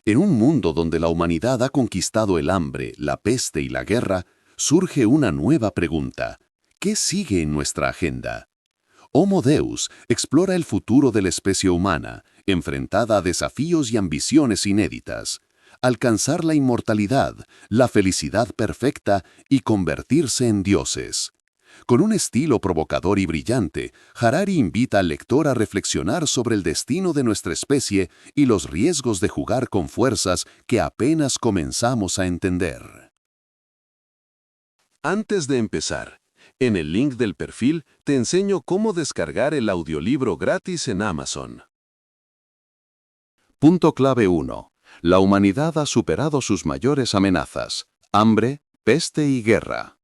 En un mundo donde la humanidad ha conquistado el hambre, la peste y la guerra, surge una nueva pregunta. ¿Qué sigue en nuestra agenda? Homo Deus explora el futuro de la especie humana, enfrentada a desafíos y ambiciones inéditas. Alcanzar la inmortalidad, la felicidad perfecta y convertirse en dioses. Con un estilo provocador y brillante, Harari invita al lector a reflexionar sobre el destino de nuestra especie y los riesgos de jugar con fuerzas que apenas comenzamos a entender. Antes de empezar, en el link del perfil te enseño cómo descargar el audiolibro gratis en Amazon. Punto clave 1. La humanidad ha superado sus mayores amenazas: hambre, peste y guerra.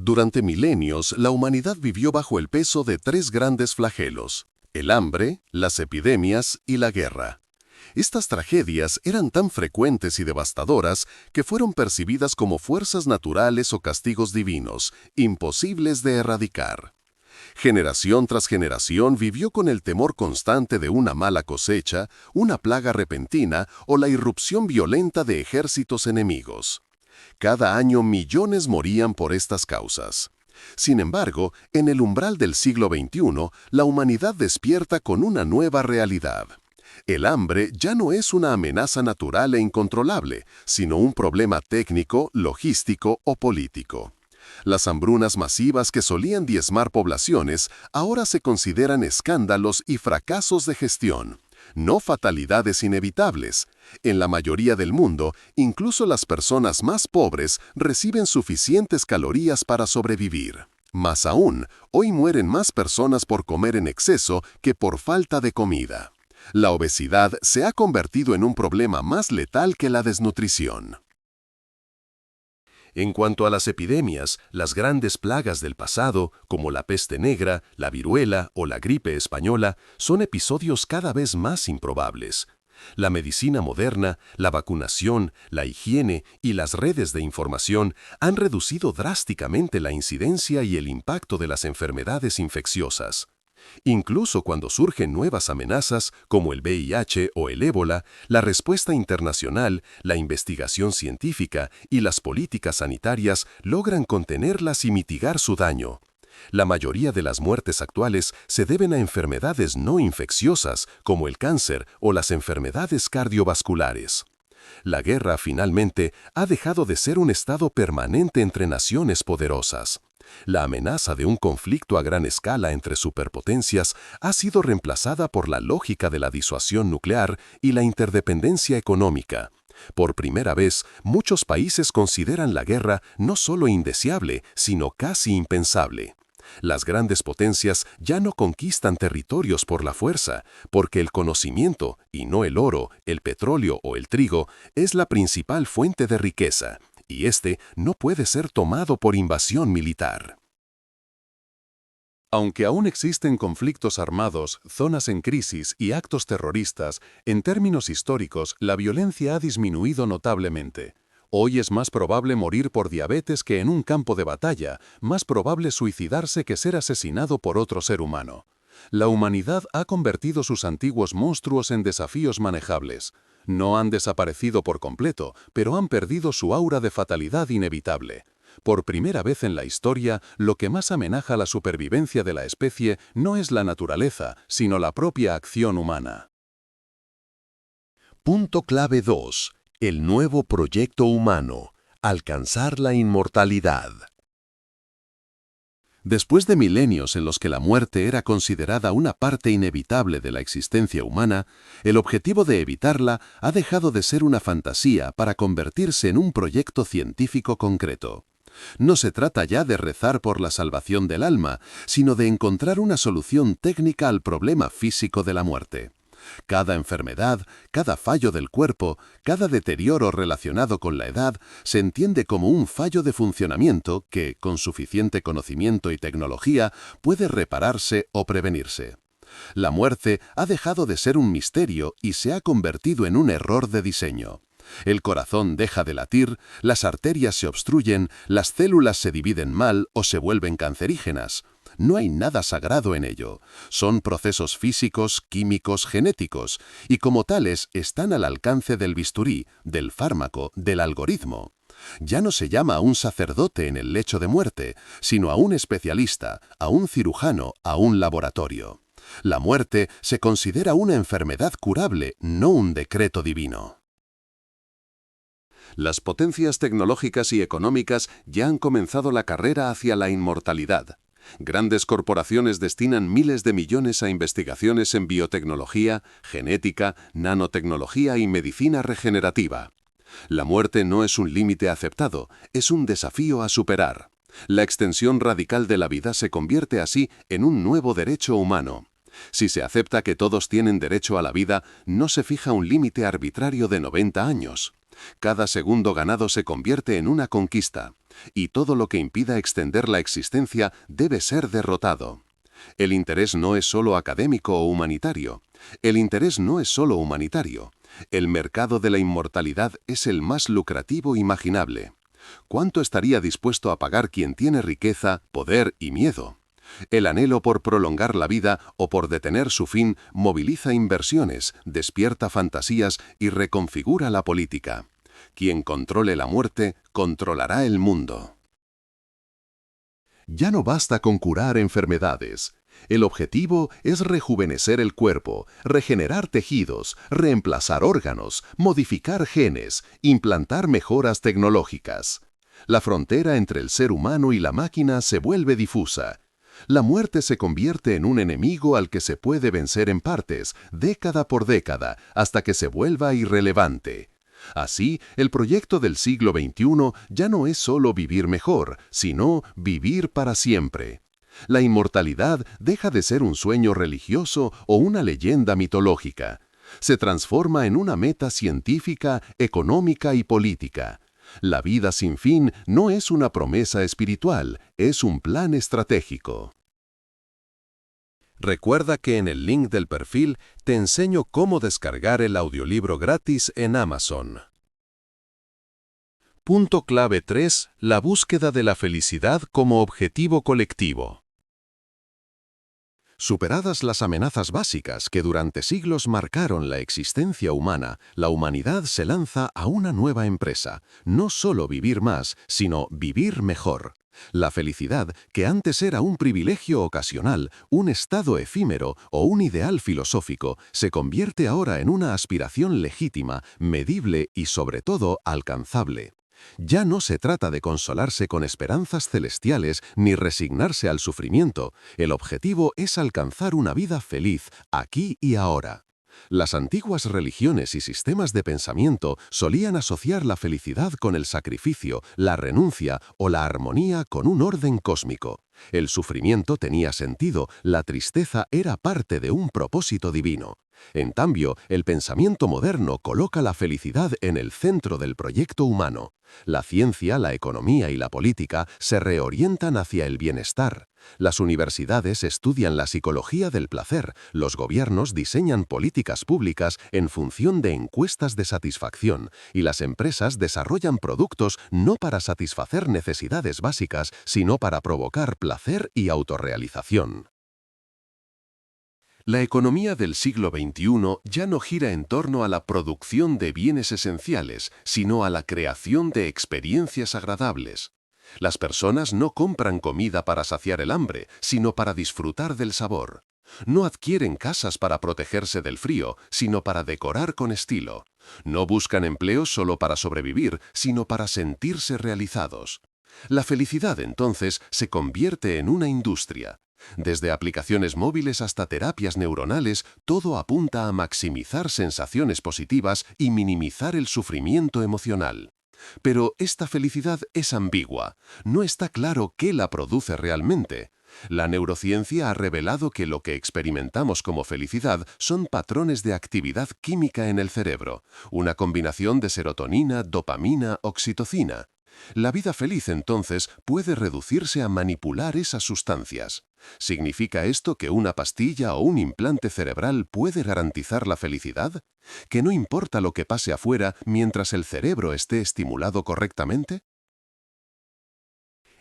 Durante milenios, la humanidad vivió bajo el peso de tres grandes flagelos: el hambre, las epidemias y la guerra. Estas tragedias eran tan frecuentes y devastadoras que fueron percibidas como fuerzas naturales o castigos divinos, imposibles de erradicar. Generación tras generación vivió con el temor constante de una mala cosecha, una plaga repentina o la irrupción violenta de ejércitos enemigos. Cada año millones morían por estas causas. Sin embargo, en el umbral del siglo XXI, la humanidad despierta con una nueva realidad. El hambre ya no es una amenaza natural e incontrolable, sino un problema técnico, logístico o político. Las hambrunas masivas que solían diezmar poblaciones ahora se consideran escándalos y fracasos de gestión, no fatalidades inevitables. En la mayoría del mundo, incluso las personas más pobres reciben suficientes calorías para sobrevivir. Más aún, hoy mueren más personas por comer en exceso que por falta de comida. La obesidad se ha convertido en un problema más letal que la desnutrición. En cuanto a las epidemias, las grandes plagas del pasado, como la peste negra, la viruela o la gripe española, son episodios cada vez más improbables. La medicina moderna, la vacunación, la higiene y las redes de información han reducido drásticamente la incidencia y el impacto de las enfermedades infecciosas. Incluso cuando surgen nuevas amenazas, como el VIH o el ébola, la respuesta internacional, la investigación científica y las políticas sanitarias logran contenerlas y mitigar su daño. La mayoría de las muertes actuales se deben a enfermedades no infecciosas, como el cáncer o las enfermedades cardiovasculares. La guerra, finalmente, ha dejado de ser un estado permanente entre naciones poderosas. La amenaza de un conflicto a gran escala entre superpotencias ha sido reemplazada por la lógica de la disuasión nuclear y la interdependencia económica. Por primera vez, muchos países consideran la guerra no solo indeseable, sino casi impensable. Las grandes potencias ya no conquistan territorios por la fuerza, porque el conocimiento, y no el oro, el petróleo o el trigo, es la principal fuente de riqueza, y este no puede ser tomado por invasión militar. Aunque aún existen conflictos armados, zonas en crisis y actos terroristas, en términos históricos la violencia ha disminuido notablemente. Hoy es más probable morir por diabetes que en un campo de batalla, más probable suicidarse que ser asesinado por otro ser humano. La humanidad ha convertido sus antiguos monstruos en desafíos manejables. No han desaparecido por completo, pero han perdido su aura de fatalidad inevitable. Por primera vez en la historia, lo que más amenaza la supervivencia de la especie no es la naturaleza, sino la propia acción humana. Punto clave 2. El nuevo proyecto humano: alcanzar la inmortalidad. Después de milenios en los que la muerte era considerada una parte inevitable de la existencia humana, el objetivo de evitarla ha dejado de ser una fantasía para convertirse en un proyecto científico concreto. No se trata ya de rezar por la salvación del alma, sino de encontrar una solución técnica al problema físico de la muerte. Cada enfermedad, cada fallo del cuerpo, cada deterioro relacionado con la edad se entiende como un fallo de funcionamiento que, con suficiente conocimiento y tecnología, puede repararse o prevenirse. La muerte ha dejado de ser un misterio y se ha convertido en un error de diseño. El corazón deja de latir, las arterias se obstruyen, las células se dividen mal o se vuelven cancerígenas. No hay nada sagrado en ello. Son procesos físicos, químicos, genéticos, y como tales están al alcance del bisturí, del fármaco, del algoritmo. Ya no se llama a un sacerdote en el lecho de muerte, sino a un especialista, a un cirujano, a un laboratorio. La muerte se considera una enfermedad curable, no un decreto divino. Las potencias tecnológicas y económicas ya han comenzado la carrera hacia la inmortalidad. Grandes corporaciones destinan miles de millones a investigaciones en biotecnología, genética, nanotecnología y medicina regenerativa. La muerte no es un límite aceptado, es un desafío a superar. La extensión radical de la vida se convierte así en un nuevo derecho humano. Si se acepta que todos tienen derecho a la vida, no se fija un límite arbitrario de 90 años. Cada segundo ganado se convierte en una conquista, y todo lo que impida extender la existencia debe ser derrotado. El interés no es solo académico o humanitario. El interés no es solo humanitario. El mercado de la inmortalidad es el más lucrativo imaginable. ¿Cuánto estaría dispuesto a pagar quien tiene riqueza, poder y miedo? El anhelo por prolongar la vida o por detener su fin moviliza inversiones, despierta fantasías y reconfigura la política. Quien controle la muerte, controlará el mundo. Ya no basta con curar enfermedades. El objetivo es rejuvenecer el cuerpo, regenerar tejidos, reemplazar órganos, modificar genes, implantar mejoras tecnológicas. La frontera entre el ser humano y la máquina se vuelve difusa. La muerte se convierte en un enemigo al que se puede vencer en partes, década por década, hasta que se vuelva irrelevante. Así, el proyecto del siglo XXI ya no es solo vivir mejor, sino vivir para siempre. La inmortalidad deja de ser un sueño religioso o una leyenda mitológica. Se transforma en una meta científica, económica y política. La vida sin fin no es una promesa espiritual, es un plan estratégico. Recuerda que en el link del perfil te enseño cómo descargar el audiolibro gratis en Amazon. Punto clave 3. La búsqueda de la felicidad como objetivo colectivo. Superadas las amenazas básicas que durante siglos marcaron la existencia humana, la humanidad se lanza a una nueva empresa, no solo vivir más, sino vivir mejor. La felicidad, que antes era un privilegio ocasional, un estado efímero o un ideal filosófico, se convierte ahora en una aspiración legítima, medible y sobre todo alcanzable. Ya no se trata de consolarse con esperanzas celestiales ni resignarse al sufrimiento. El objetivo es alcanzar una vida feliz, aquí y ahora. Las antiguas religiones y sistemas de pensamiento solían asociar la felicidad con el sacrificio, la renuncia o la armonía con un orden cósmico. El sufrimiento tenía sentido, la tristeza era parte de un propósito divino. En cambio, el pensamiento moderno coloca la felicidad en el centro del proyecto humano. La ciencia, la economía y la política se reorientan hacia el bienestar. Las universidades estudian la psicología del placer, los gobiernos diseñan políticas públicas en función de encuestas de satisfacción y las empresas desarrollan productos no para satisfacer necesidades básicas, sino para provocar placer y autorrealización. La economía del siglo XXI ya no gira en torno a la producción de bienes esenciales, sino a la creación de experiencias agradables. Las personas no compran comida para saciar el hambre, sino para disfrutar del sabor. No adquieren casas para protegerse del frío, sino para decorar con estilo. No buscan empleo solo para sobrevivir, sino para sentirse realizados. La felicidad, entonces, se convierte en una industria. Desde aplicaciones móviles hasta terapias neuronales, todo apunta a maximizar sensaciones positivas y minimizar el sufrimiento emocional. Pero esta felicidad es ambigua. No está claro qué la produce realmente. La neurociencia ha revelado que lo que experimentamos como felicidad son patrones de actividad química en el cerebro, una combinación de serotonina, dopamina, oxitocina. La vida feliz, entonces, puede reducirse a manipular esas sustancias. ¿Significa esto que una pastilla o un implante cerebral puede garantizar la felicidad? ¿Que no importa lo que pase afuera mientras el cerebro esté estimulado correctamente?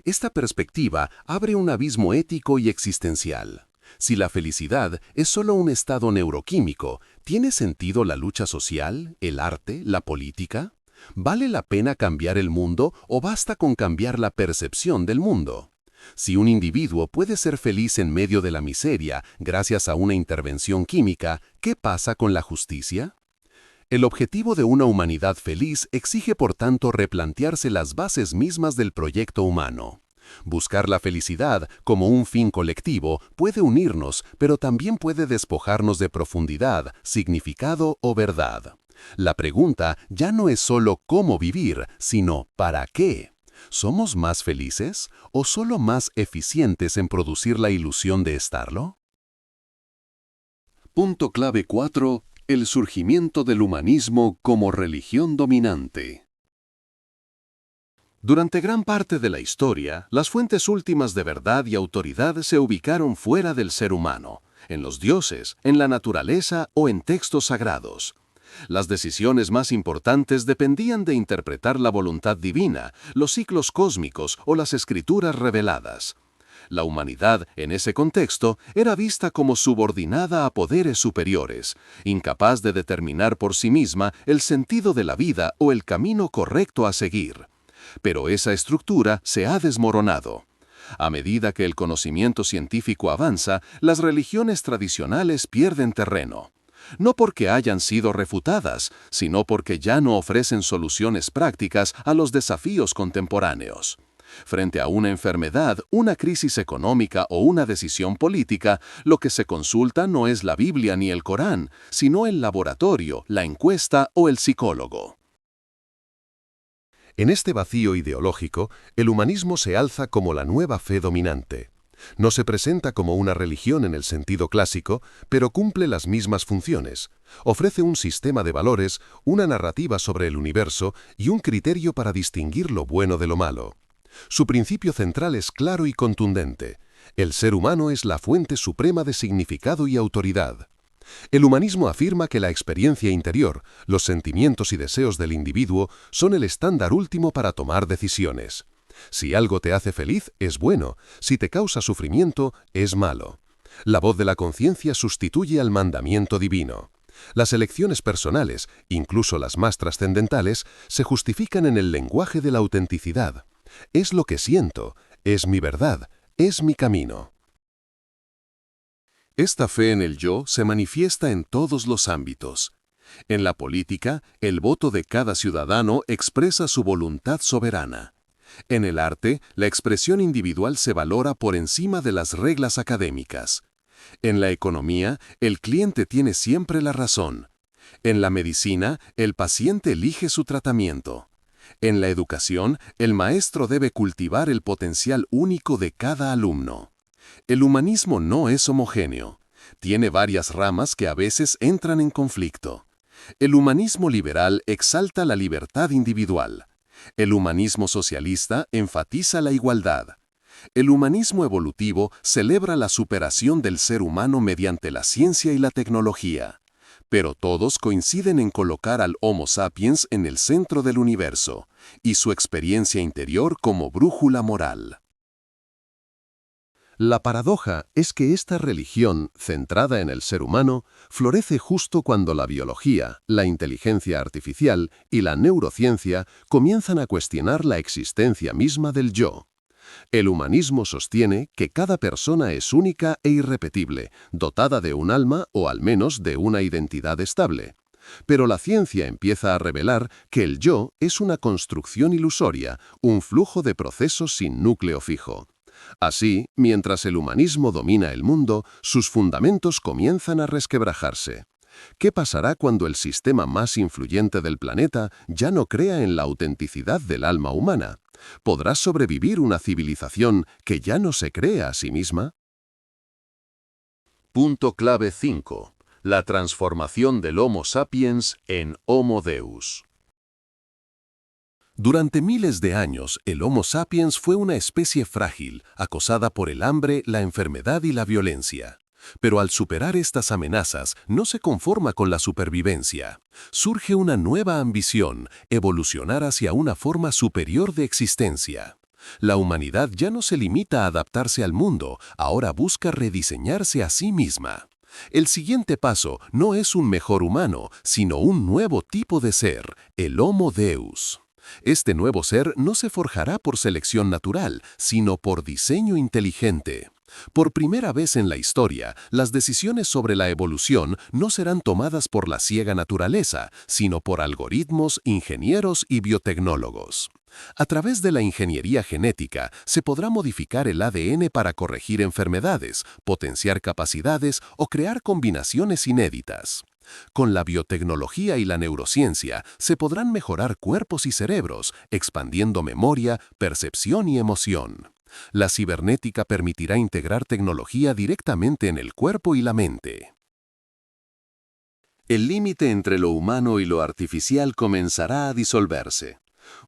Esta perspectiva abre un abismo ético y existencial. Si la felicidad es solo un estado neuroquímico, ¿tiene sentido la lucha social, el arte, la política? ¿Vale la pena cambiar el mundo o basta con cambiar la percepción del mundo? Si un individuo puede ser feliz en medio de la miseria gracias a una intervención química, ¿qué pasa con la justicia? El objetivo de una humanidad feliz exige por tanto replantearse las bases mismas del proyecto humano. Buscar la felicidad como un fin colectivo puede unirnos, pero también puede despojarnos de profundidad, significado o verdad. La pregunta ya no es solo cómo vivir, sino ¿para qué? ¿Somos más felices o solo más eficientes en producir la ilusión de estarlo? Punto clave 4. El surgimiento del humanismo como religión dominante. Durante gran parte de la historia, las fuentes últimas de verdad y autoridad se ubicaron fuera del ser humano, en los dioses, en la naturaleza o en textos sagrados. Las decisiones más importantes dependían de interpretar la voluntad divina, los ciclos cósmicos o las escrituras reveladas. La humanidad, en ese contexto, era vista como subordinada a poderes superiores, incapaz de determinar por sí misma el sentido de la vida o el camino correcto a seguir. Pero esa estructura se ha desmoronado. A medida que el conocimiento científico avanza, las religiones tradicionales pierden terreno. No porque hayan sido refutadas, sino porque ya no ofrecen soluciones prácticas a los desafíos contemporáneos. Frente a una enfermedad, una crisis económica o una decisión política, lo que se consulta no es la Biblia ni el Corán, sino el laboratorio, la encuesta o el psicólogo. En este vacío ideológico, el humanismo se alza como la nueva fe dominante. No se presenta como una religión en el sentido clásico, pero cumple las mismas funciones. Ofrece un sistema de valores, una narrativa sobre el universo y un criterio para distinguir lo bueno de lo malo. Su principio central es claro y contundente. El ser humano es la fuente suprema de significado y autoridad. El humanismo afirma que la experiencia interior, los sentimientos y deseos del individuo son el estándar último para tomar decisiones. Si algo te hace feliz, es bueno. Si te causa sufrimiento, es malo. La voz de la conciencia sustituye al mandamiento divino. Las elecciones personales, incluso las más trascendentales, se justifican en el lenguaje de la autenticidad. Es lo que siento, es mi verdad, es mi camino. Esta fe en el yo se manifiesta en todos los ámbitos. En la política, el voto de cada ciudadano expresa su voluntad soberana. En el arte, la expresión individual se valora por encima de las reglas académicas. En la economía, el cliente tiene siempre la razón. En la medicina, el paciente elige su tratamiento. En la educación, el maestro debe cultivar el potencial único de cada alumno. El humanismo no es homogéneo. Tiene varias ramas que a veces entran en conflicto. El humanismo liberal exalta la libertad individual. El humanismo socialista enfatiza la igualdad. El humanismo evolutivo celebra la superación del ser humano mediante la ciencia y la tecnología. Pero todos coinciden en colocar al Homo sapiens en el centro del universo y su experiencia interior como brújula moral. La paradoja es que esta religión, centrada en el ser humano, florece justo cuando la biología, la inteligencia artificial y la neurociencia comienzan a cuestionar la existencia misma del yo. El humanismo sostiene que cada persona es única e irrepetible, dotada de un alma o al menos de una identidad estable. Pero la ciencia empieza a revelar que el yo es una construcción ilusoria, un flujo de procesos sin núcleo fijo. Así, mientras el humanismo domina el mundo, sus fundamentos comienzan a resquebrajarse. ¿Qué pasará cuando el sistema más influyente del planeta ya no crea en la autenticidad del alma humana? ¿Podrá sobrevivir una civilización que ya no se crea a sí misma? Punto clave 5. La transformación del Homo sapiens en Homo Deus. Durante miles de años, el Homo sapiens fue una especie frágil, acosada por el hambre, la enfermedad y la violencia. Pero al superar estas amenazas, no se conforma con la supervivencia. Surge una nueva ambición, evolucionar hacia una forma superior de existencia. La humanidad ya no se limita a adaptarse al mundo, ahora busca rediseñarse a sí misma. El siguiente paso no es un mejor humano, sino un nuevo tipo de ser, el Homo Deus. Este nuevo ser no se forjará por selección natural, sino por diseño inteligente. Por primera vez en la historia, las decisiones sobre la evolución no serán tomadas por la ciega naturaleza, sino por algoritmos, ingenieros y biotecnólogos. A través de la ingeniería genética, se podrá modificar el ADN para corregir enfermedades, potenciar capacidades o crear combinaciones inéditas. Con la biotecnología y la neurociencia, se podrán mejorar cuerpos y cerebros, expandiendo memoria, percepción y emoción. La cibernética permitirá integrar tecnología directamente en el cuerpo y la mente. El límite entre lo humano y lo artificial comenzará a disolverse.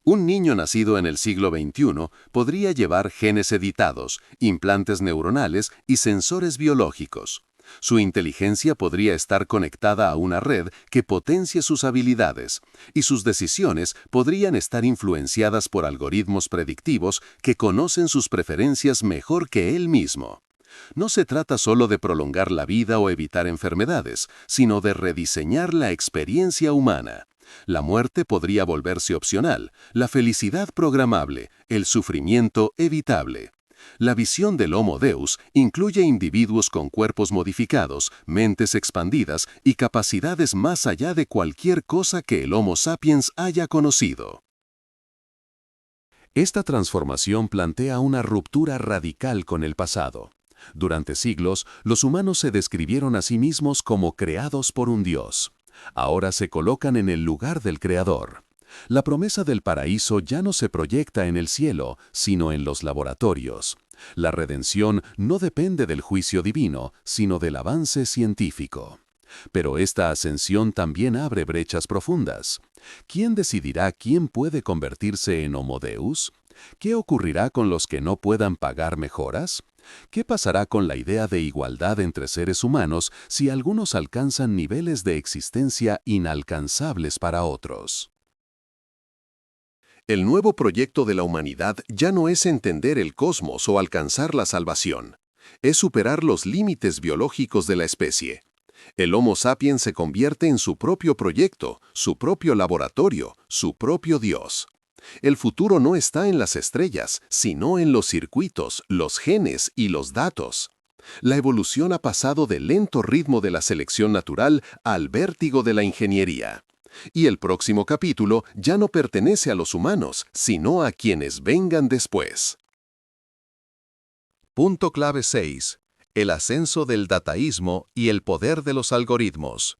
Un niño nacido en el siglo XXI podría llevar genes editados, implantes neuronales y sensores biológicos. Su inteligencia podría estar conectada a una red que potencie sus habilidades, y sus decisiones podrían estar influenciadas por algoritmos predictivos que conocen sus preferencias mejor que él mismo. No se trata solo de prolongar la vida o evitar enfermedades, sino de rediseñar la experiencia humana. La muerte podría volverse opcional, la felicidad programable, el sufrimiento evitable. La visión del Homo Deus incluye individuos con cuerpos modificados, mentes expandidas y capacidades más allá de cualquier cosa que el Homo sapiens haya conocido. Esta transformación plantea una ruptura radical con el pasado. Durante siglos, los humanos se describieron a sí mismos como creados por un Dios. Ahora se colocan en el lugar del Creador. La promesa del paraíso ya no se proyecta en el cielo, sino en los laboratorios. La redención no depende del juicio divino, sino del avance científico. Pero esta ascensión también abre brechas profundas. ¿Quién decidirá quién puede convertirse en Homo Deus? ¿Qué ocurrirá con los que no puedan pagar mejoras? ¿Qué pasará con la idea de igualdad entre seres humanos si algunos alcanzan niveles de existencia inalcanzables para otros? El nuevo proyecto de la humanidad ya no es entender el cosmos o alcanzar la salvación. Es superar los límites biológicos de la especie. El Homo sapiens se convierte en su propio proyecto, su propio laboratorio, su propio Dios. El futuro no está en las estrellas, sino en los circuitos, los genes y los datos. La evolución ha pasado del lento ritmo de la selección natural al vértigo de la ingeniería. Y el próximo capítulo ya no pertenece a los humanos, sino a quienes vengan después. Punto clave 6. El ascenso del dataísmo y el poder de los algoritmos.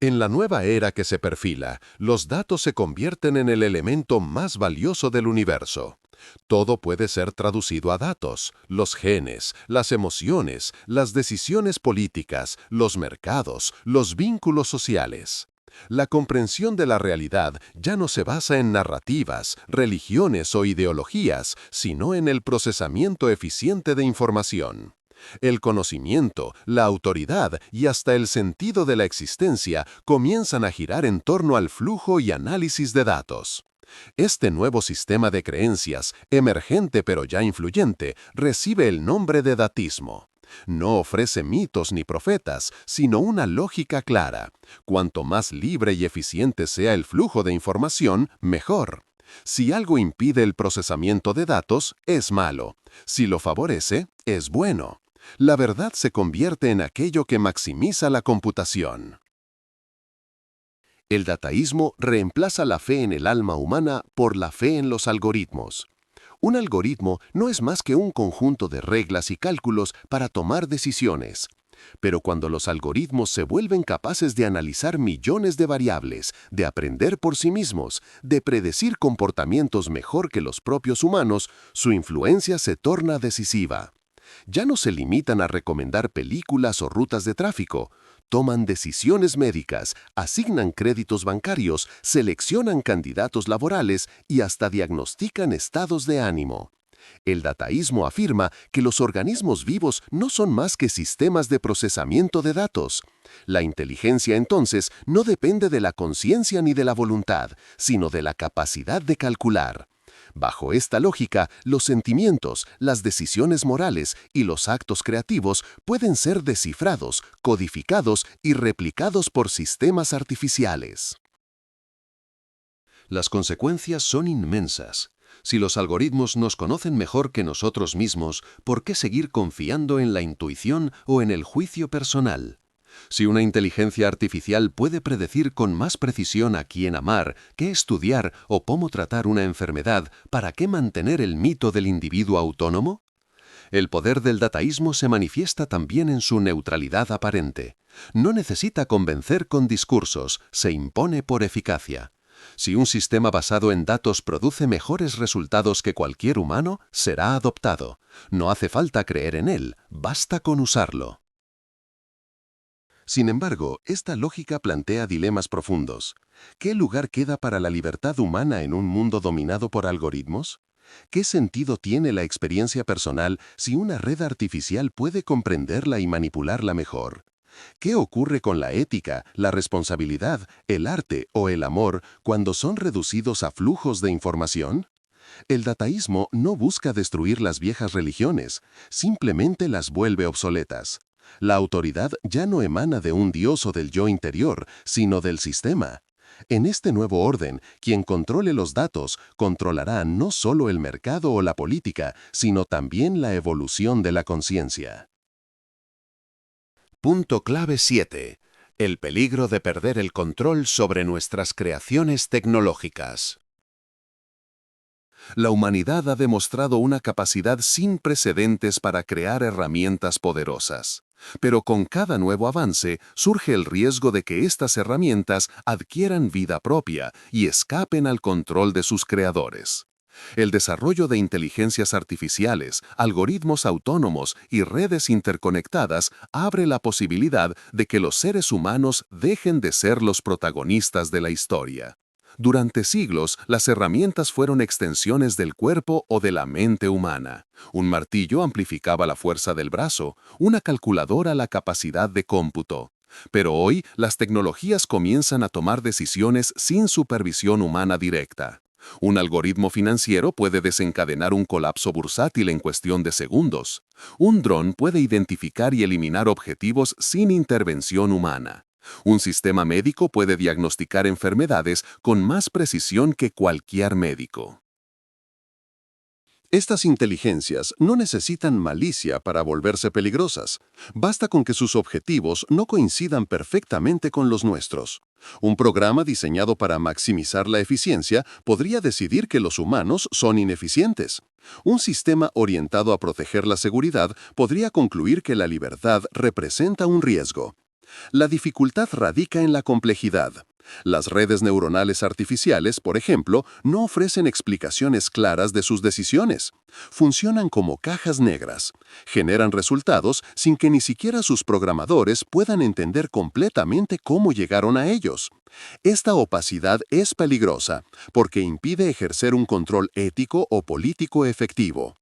En la nueva era que se perfila, los datos se convierten en el elemento más valioso del universo. Todo puede ser traducido a datos: los genes, las emociones, las decisiones políticas, los mercados, los vínculos sociales. La comprensión de la realidad ya no se basa en narrativas, religiones o ideologías, sino en el procesamiento eficiente de información. El conocimiento, la autoridad y hasta el sentido de la existencia comienzan a girar en torno al flujo y análisis de datos. Este nuevo sistema de creencias, emergente pero ya influyente, recibe el nombre de datismo. No ofrece mitos ni profetas, sino una lógica clara. Cuanto más libre y eficiente sea el flujo de información, mejor. Si algo impide el procesamiento de datos, es malo. Si lo favorece, es bueno. La verdad se convierte en aquello que maximiza la computación. El dataísmo reemplaza la fe en el alma humana por la fe en los algoritmos. Un algoritmo no es más que un conjunto de reglas y cálculos para tomar decisiones. Pero cuando los algoritmos se vuelven capaces de analizar millones de variables, de aprender por sí mismos, de predecir comportamientos mejor que los propios humanos, su influencia se torna decisiva. Ya no se limitan a recomendar películas o rutas de tráfico. Toman decisiones médicas, asignan créditos bancarios, seleccionan candidatos laborales y hasta diagnostican estados de ánimo. El dataísmo afirma que los organismos vivos no son más que sistemas de procesamiento de datos. La inteligencia, entonces, no depende de la conciencia ni de la voluntad, sino de la capacidad de calcular. Bajo esta lógica, los sentimientos, las decisiones morales y los actos creativos pueden ser descifrados, codificados y replicados por sistemas artificiales. Las consecuencias son inmensas. Si los algoritmos nos conocen mejor que nosotros mismos, ¿por qué seguir confiando en la intuición o en el juicio personal? Si una inteligencia artificial puede predecir con más precisión a quién amar, qué estudiar o cómo tratar una enfermedad, ¿para qué mantener el mito del individuo autónomo? El poder del dataísmo se manifiesta también en su neutralidad aparente. No necesita convencer con discursos, se impone por eficacia. Si un sistema basado en datos produce mejores resultados que cualquier humano, será adoptado. No hace falta creer en él, basta con usarlo. Sin embargo, esta lógica plantea dilemas profundos. ¿Qué lugar queda para la libertad humana en un mundo dominado por algoritmos? ¿Qué sentido tiene la experiencia personal si una red artificial puede comprenderla y manipularla mejor? ¿Qué ocurre con la ética, la responsabilidad, el arte o el amor cuando son reducidos a flujos de información? El dataísmo no busca destruir las viejas religiones, simplemente las vuelve obsoletas. La autoridad ya no emana de un dios o del yo interior, sino del sistema. En este nuevo orden, quien controle los datos controlará no solo el mercado o la política, sino también la evolución de la conciencia. Punto clave 7. El peligro de perder el control sobre nuestras creaciones tecnológicas. La humanidad ha demostrado una capacidad sin precedentes para crear herramientas poderosas. Pero con cada nuevo avance surge el riesgo de que estas herramientas adquieran vida propia y escapen al control de sus creadores. El desarrollo de inteligencias artificiales, algoritmos autónomos y redes interconectadas abre la posibilidad de que los seres humanos dejen de ser los protagonistas de la historia. Durante siglos, las herramientas fueron extensiones del cuerpo o de la mente humana. Un martillo amplificaba la fuerza del brazo, una calculadora la capacidad de cómputo. Pero hoy, las tecnologías comienzan a tomar decisiones sin supervisión humana directa. Un algoritmo financiero puede desencadenar un colapso bursátil en cuestión de segundos. Un dron puede identificar y eliminar objetivos sin intervención humana. Un sistema médico puede diagnosticar enfermedades con más precisión que cualquier médico. Estas inteligencias no necesitan malicia para volverse peligrosas. Basta con que sus objetivos no coincidan perfectamente con los nuestros. Un programa diseñado para maximizar la eficiencia podría decidir que los humanos son ineficientes. Un sistema orientado a proteger la seguridad podría concluir que la libertad representa un riesgo. La dificultad radica en la complejidad. Las redes neuronales artificiales, por ejemplo, no ofrecen explicaciones claras de sus decisiones. Funcionan como cajas negras. Generan resultados sin que ni siquiera sus programadores puedan entender completamente cómo llegaron a ellos. Esta opacidad es peligrosa porque impide ejercer un control ético o político efectivo.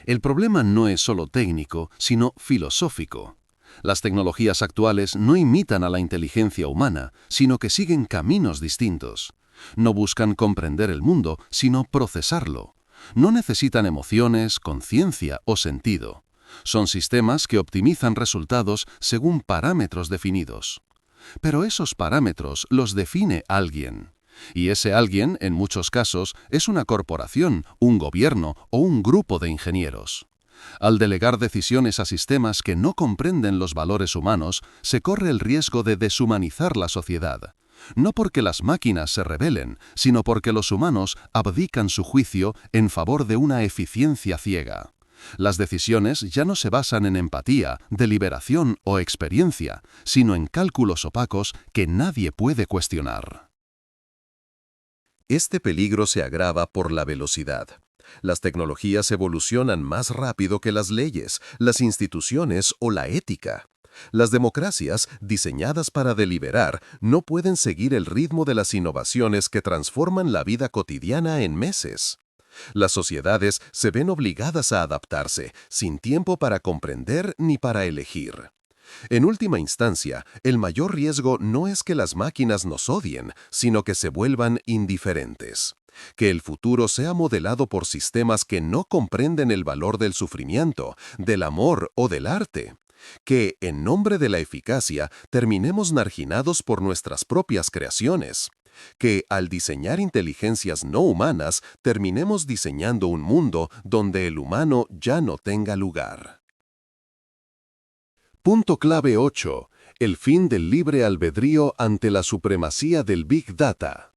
El problema no es solo técnico, sino filosófico. Las tecnologías actuales no imitan a la inteligencia humana, sino que siguen caminos distintos. No buscan comprender el mundo, sino procesarlo. No necesitan emociones, conciencia o sentido. Son sistemas que optimizan resultados según parámetros definidos. Pero esos parámetros los define alguien. Y ese alguien, en muchos casos, es una corporación, un gobierno o un grupo de ingenieros. Al delegar decisiones a sistemas que no comprenden los valores humanos, se corre el riesgo de deshumanizar la sociedad. No porque las máquinas se rebelen, sino porque los humanos abdican su juicio en favor de una eficiencia ciega. Las decisiones ya no se basan en empatía, deliberación o experiencia, sino en cálculos opacos que nadie puede cuestionar. Este peligro se agrava por la velocidad. Las tecnologías evolucionan más rápido que las leyes, las instituciones o la ética. Las democracias, diseñadas para deliberar, no pueden seguir el ritmo de las innovaciones que transforman la vida cotidiana en meses. Las sociedades se ven obligadas a adaptarse, sin tiempo para comprender ni para elegir. En última instancia, el mayor riesgo no es que las máquinas nos odien, sino que se vuelvan indiferentes. Que el futuro sea modelado por sistemas que no comprenden el valor del sufrimiento, del amor o del arte. Que, en nombre de la eficacia, terminemos marginados por nuestras propias creaciones. Que, al diseñar inteligencias no humanas, terminemos diseñando un mundo donde el humano ya no tenga lugar. Punto clave 8. El fin del libre albedrío ante la supremacía del Big Data.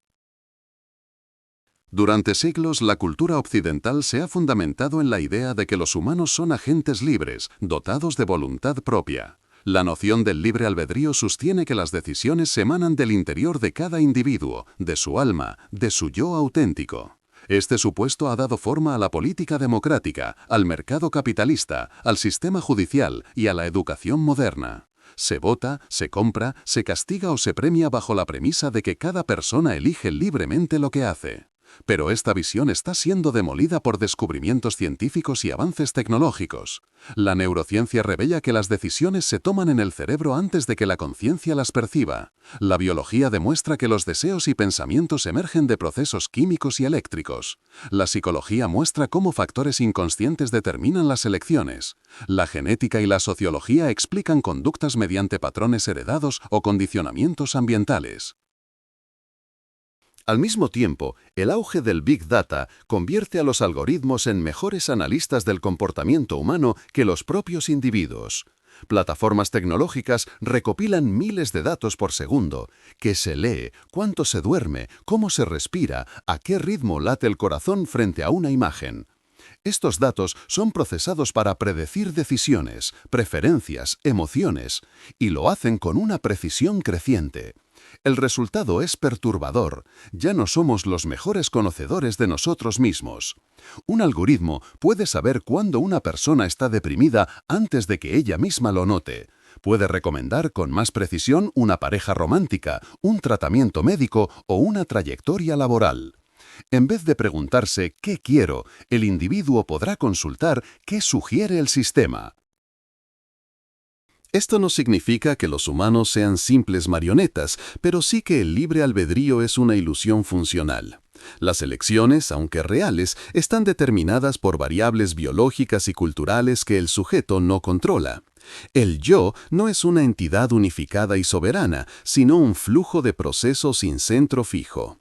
Durante siglos, la cultura occidental se ha fundamentado en la idea de que los humanos son agentes libres, dotados de voluntad propia. La noción del libre albedrío sostiene que las decisiones emanan del interior de cada individuo, de su alma, de su yo auténtico. Este supuesto ha dado forma a la política democrática, al mercado capitalista, al sistema judicial y a la educación moderna. Se vota, se compra, se castiga o se premia bajo la premisa de que cada persona elige libremente lo que hace. Pero esta visión está siendo demolida por descubrimientos científicos y avances tecnológicos. La neurociencia revela que las decisiones se toman en el cerebro antes de que la conciencia las perciba. La biología demuestra que los deseos y pensamientos emergen de procesos químicos y eléctricos. La psicología muestra cómo factores inconscientes determinan las elecciones. La genética y la sociología explican conductas mediante patrones heredados o condicionamientos ambientales. Al mismo tiempo, el auge del Big Data convierte a los algoritmos en mejores analistas del comportamiento humano que los propios individuos. Plataformas tecnológicas recopilan miles de datos por segundo: qué se lee, cuánto se duerme, cómo se respira, a qué ritmo late el corazón frente a una imagen. Estos datos son procesados para predecir decisiones, preferencias, emociones, y lo hacen con una precisión creciente. El resultado es perturbador. Ya no somos los mejores conocedores de nosotros mismos. Un algoritmo puede saber cuándo una persona está deprimida antes de que ella misma lo note. Puede recomendar con más precisión una pareja romántica, un tratamiento médico o una trayectoria laboral. En vez de preguntarse ¿qué quiero?, el individuo podrá consultar qué sugiere el sistema. Esto no significa que los humanos sean simples marionetas, pero sí que el libre albedrío es una ilusión funcional. Las elecciones, aunque reales, están determinadas por variables biológicas y culturales que el sujeto no controla. El yo no es una entidad unificada y soberana, sino un flujo de procesos sin centro fijo.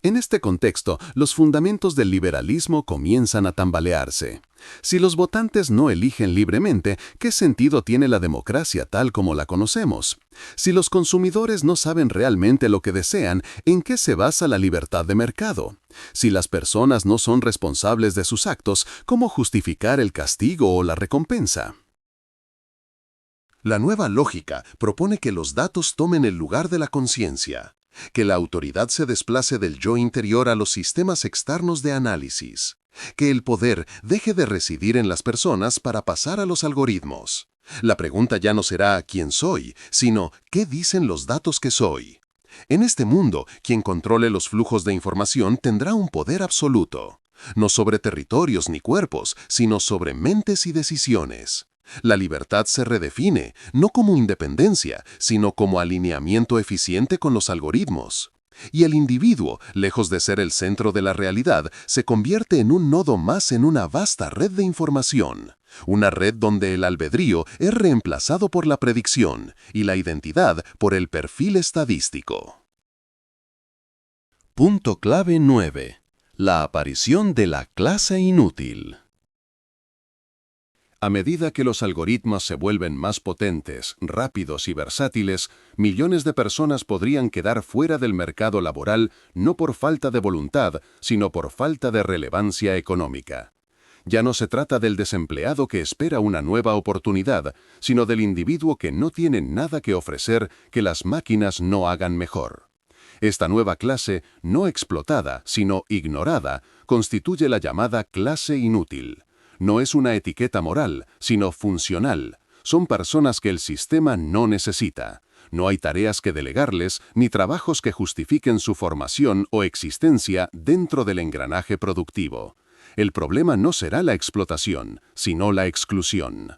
En este contexto, los fundamentos del liberalismo comienzan a tambalearse. Si los votantes no eligen libremente, ¿qué sentido tiene la democracia tal como la conocemos? Si los consumidores no saben realmente lo que desean, ¿en qué se basa la libertad de mercado? Si las personas no son responsables de sus actos, ¿cómo justificar el castigo o la recompensa? La nueva lógica propone que los datos tomen el lugar de la conciencia, que la autoridad se desplace del yo interior a los sistemas externos de análisis, que el poder deje de residir en las personas para pasar a los algoritmos. La pregunta ya no será ¿quién soy?, sino ¿qué dicen los datos que soy? En este mundo, quien controle los flujos de información tendrá un poder absoluto, no sobre territorios ni cuerpos, sino sobre mentes y decisiones. La libertad se redefine, no como independencia, sino como alineamiento eficiente con los algoritmos. Y el individuo, lejos de ser el centro de la realidad, se convierte en un nodo más en una vasta red de información. Una red donde el albedrío es reemplazado por la predicción y la identidad por el perfil estadístico. Punto clave 9. La aparición de la clase inútil. A medida que los algoritmos se vuelven más potentes, rápidos y versátiles, millones de personas podrían quedar fuera del mercado laboral no por falta de voluntad, sino por falta de relevancia económica. Ya no se trata del desempleado que espera una nueva oportunidad, sino del individuo que no tiene nada que ofrecer que las máquinas no hagan mejor. Esta nueva clase, no explotada, sino ignorada, constituye la llamada clase inútil. No es una etiqueta moral, sino funcional. Son personas que el sistema no necesita. No hay tareas que delegarles, ni trabajos que justifiquen su formación o existencia dentro del engranaje productivo. El problema no será la explotación, sino la exclusión.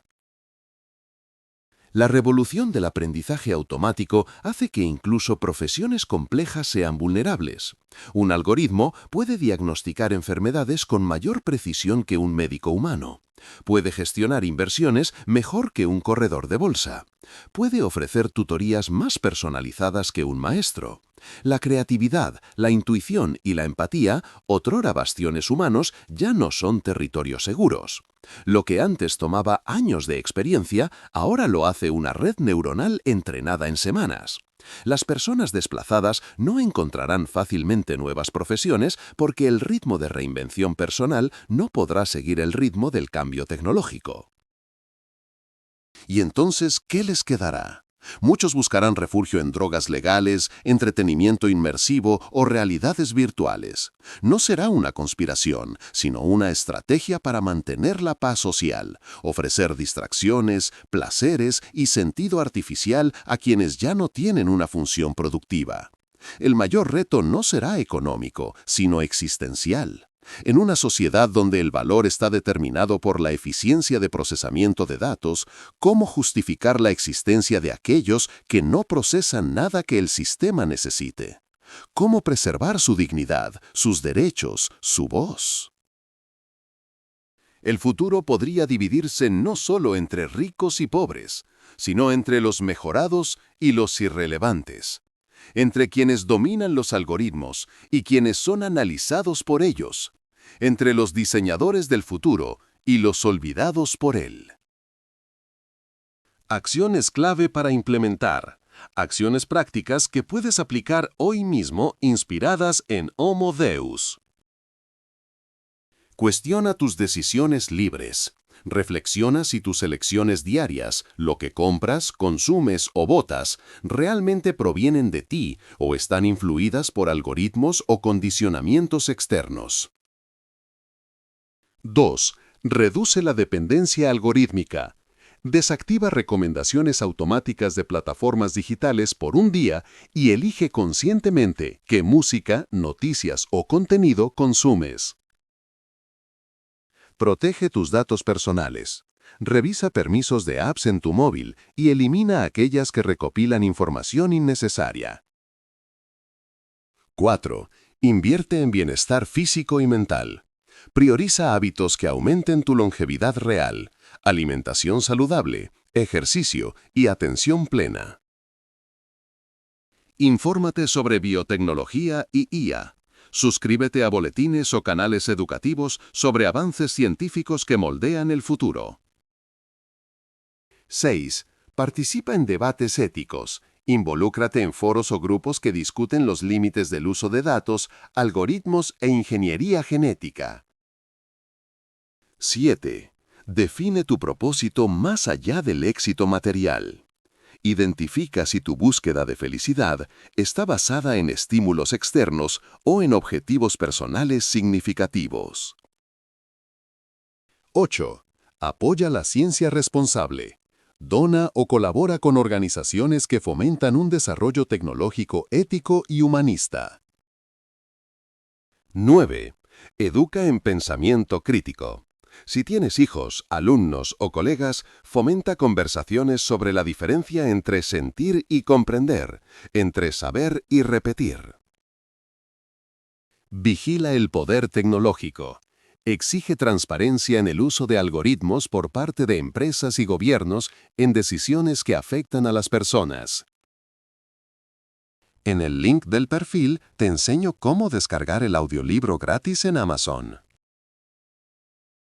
La revolución del aprendizaje automático hace que incluso profesiones complejas sean vulnerables. Un algoritmo puede diagnosticar enfermedades con mayor precisión que un médico humano. Puede gestionar inversiones mejor que un corredor de bolsa. Puede ofrecer tutorías más personalizadas que un maestro. La creatividad, la intuición y la empatía, otrora bastiones humanos, ya no son territorios seguros. Lo que antes tomaba años de experiencia, ahora lo hace una red neuronal entrenada en semanas. Las personas desplazadas no encontrarán fácilmente nuevas profesiones porque el ritmo de reinvención personal no podrá seguir el ritmo del cambio tecnológico. ¿Y entonces qué les quedará? Muchos buscarán refugio en drogas legales, entretenimiento inmersivo o realidades virtuales. No será una conspiración, sino una estrategia para mantener la paz social, ofrecer distracciones, placeres y sentido artificial a quienes ya no tienen una función productiva. El mayor reto no será económico, sino existencial. En una sociedad donde el valor está determinado por la eficiencia de procesamiento de datos, ¿cómo justificar la existencia de aquellos que no procesan nada que el sistema necesite? ¿Cómo preservar su dignidad, sus derechos, su voz? El futuro podría dividirse no solo entre ricos y pobres, sino entre los mejorados y los irrelevantes, entre quienes dominan los algoritmos y quienes son analizados por ellos, entre los diseñadores del futuro y los olvidados por él. Acciones clave para implementar. Acciones prácticas que puedes aplicar hoy mismo inspiradas en Homo Deus. Cuestiona tus decisiones libres. Reflexiona si tus elecciones diarias, lo que compras, consumes o votas, realmente provienen de ti o están influidas por algoritmos o condicionamientos externos. 2. Reduce la dependencia algorítmica. Desactiva recomendaciones automáticas de plataformas digitales por un día y elige conscientemente qué música, noticias o contenido consumes. Protege tus datos personales. Revisa permisos de apps en tu móvil y elimina aquellas que recopilan información innecesaria. 4. Invierte en bienestar físico y mental. Prioriza hábitos que aumenten tu longevidad real, alimentación saludable, ejercicio y atención plena. Infórmate sobre biotecnología y IA. Suscríbete a boletines o canales educativos sobre avances científicos que moldean el futuro. 6. Participa en debates éticos. Involúcrate en foros o grupos que discuten los límites del uso de datos, algoritmos e ingeniería genética. 7. Define tu propósito más allá del éxito material. Identifica si tu búsqueda de felicidad está basada en estímulos externos o en objetivos personales significativos. 8. Apoya la ciencia responsable. Dona o colabora con organizaciones que fomentan un desarrollo tecnológico ético y humanista. 9. Educa en pensamiento crítico. Si tienes hijos, alumnos o colegas, fomenta conversaciones sobre la diferencia entre sentir y comprender, entre saber y repetir. Vigila el poder tecnológico. Exige transparencia en el uso de algoritmos por parte de empresas y gobiernos en decisiones que afectan a las personas. En el link del perfil te enseño cómo descargar el audiolibro gratis en Amazon.